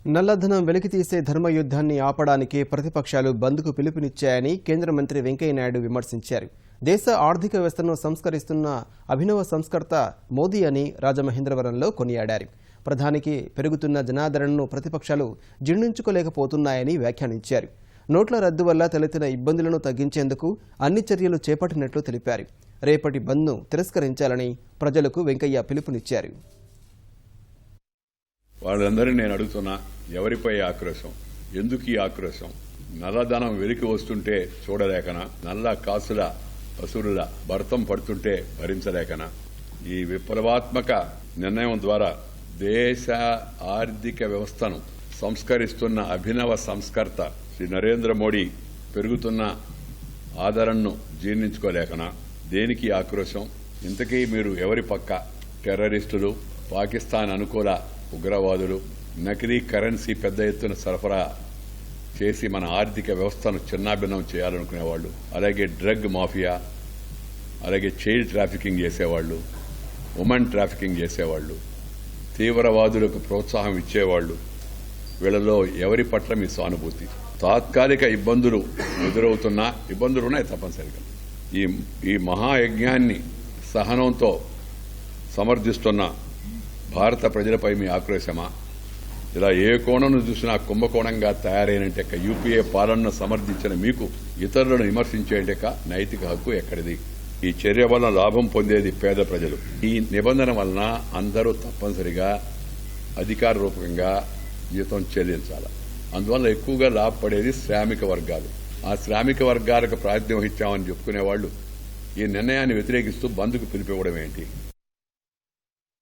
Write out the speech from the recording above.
నల్లధనం వెలికితీసే ధర్మయుద్ధాన్ని ఆపడానికి ప్రతిపక్షాలు బంద్కు పిలుపునిచ్చాయని కేంద్ర మంత్రి వెంకయ్యనాయుడు విమర్శించారు. దేశ ఆర్థిక వ్యవస్థను సంస్కరిస్తున్న అభినవ సంస్కర్త మోదీ అని రాజమహేంద్రవరంలో కొనియాడారు. ప్రధానికి పెరుగుతున్న జనాదరణను ప్రతిపక్షాలు జీర్ణించుకోలేకపోతున్నాయని వ్యాఖ్యానించారు. నోట్ల రద్దు వల్ల తలెత్తిన ఇబ్బందులను తగ్గించేందుకు అన్ని చర్యలు చేపట్టినట్లు తెలిపారు. రేపటి బంద్ను తిరస్కరించాలని ప్రజలకు వెంకయ్య పిలుపునిచ్చారు. వాళ్ళందరినీ నేను అడుగుతున్నా, ఎవరిపై ఆక్రోశం, ఎందుకు ఈ ఆక్రోశం? నల్లధనం వెలికి వస్తుంటే చూడలేకనా? నల్ల కాసుల పశువుల భర్తం పడుతుంటే భరించలేకనా? ఈ విప్లవాత్మక నిర్ణయం ద్వారా దేశ ఆర్థిక వ్యవస్థను సంస్కరిస్తున్న అభినవ సంస్కర్త శ్రీ నరేంద్ర మోడీ పెరుగుతున్న ఆదరణను జీర్ణించుకోలేకనా? దేనికి ఆక్రోశం? ఇంతకీ మీరు ఎవరి పక్క? టెర్రరిస్టులు, పాకిస్తాన్ అనుకూల ఉగ్రవాదులు, నకిలీ కరెన్సీ పెద్ద ఎత్తున సరఫరా చేసి మన ఆర్థిక వ్యవస్థను చిన్నాభిన్నం చేయాలనుకునేవాళ్లు, అలాగే డ్రగ్ మాఫియా, అలాగే చైల్డ్ ట్రాఫికింగ్ చేసేవాళ్లు, ఉమెన్ ట్రాఫికింగ్ చేసేవాళ్లు, తీవ్రవాదులకు ప్రోత్సాహం ఇచ్చేవాళ్లు, వీళ్ళలో ఎవరి పట్ల మీ సానుభూతి? తాత్కాలిక ఇబ్బందులు ఎదురవుతున్నా, ఇబ్బందులున్నాయి తప్పనిసరిగా, ఈ మహాయజ్ఞాన్ని సహనంతో సమర్థిస్తున్న భారత ప్రజలపై మీ ఆక్రోశమా? ఇలా ఏ కోణం చూసినా కుంభకోణంగా తయారైనట్టే యూపీఏ పాలనను సమర్థించిన మీకు ఇతరులను విమర్శించేట నైతిక హక్కు ఎక్కడిది? ఈ చర్య వలన లాభం పొందేది పేద ప్రజలు. ఈ నిబంధన వలన అందరూ తప్పనిసరిగా అధికార రూపకంగా జీతం చెల్లించాలి. అందువల్ల ఎక్కువగా లాభపడేది శ్రామిక వర్గాలు. ఆ శ్రామిక వర్గాలకు ప్రాతినిధ్యం వహించామని చెప్పుకునేవాళ్లు ఈ నిర్ణయాన్ని వ్యతిరేకిస్తూ బంద్కు పిలిపివ్వడం ఏంటి?